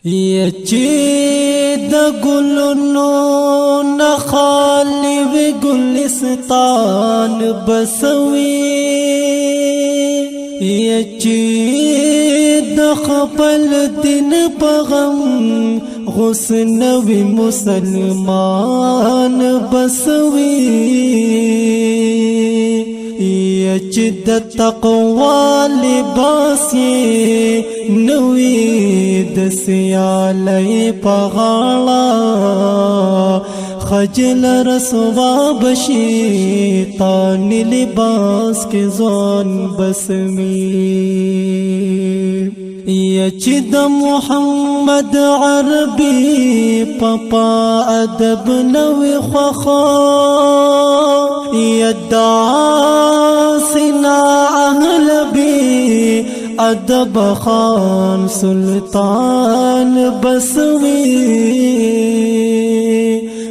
چې د ګلونو نخالی وی ګلستان بسوي چې د خپل دین په غم غصن وی مسلمان بسوي چې د تقوا لباس نوې د سیالۍ په غاړه خجل رسوا بشیطان لباس کې ځان بسمي چې د محمد عربي پپا ادب نوې خوخا یدعا سنا اهل بی ادب خان سلطان بسوي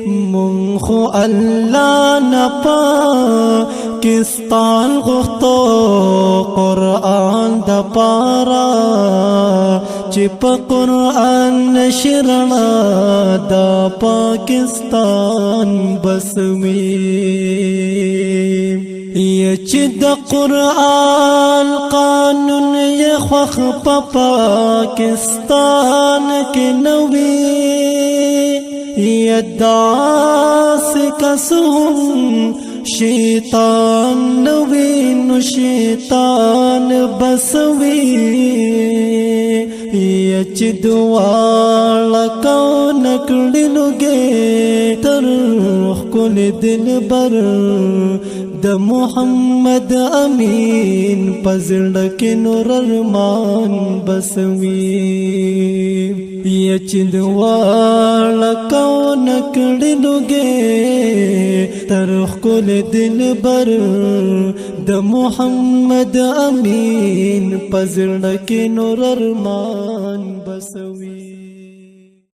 منخو الله نپا پاکستان غختو قرآن د پارا چې په قرآن نشرنا د پاکستان بسوي چې د قرآن قانون یې خوښ په پاکستان کې نوي یداس کسهم شیطان نوی نو شیطان بسوی یچ دوالا کون کڑلوگے ترخ کل دل بر د محمد امین پزړک نور ارمان بسوی یچ دوالا کون کڑلوگے ترخ کل دل بر د محمد امین پزړک نور ارمان بسوی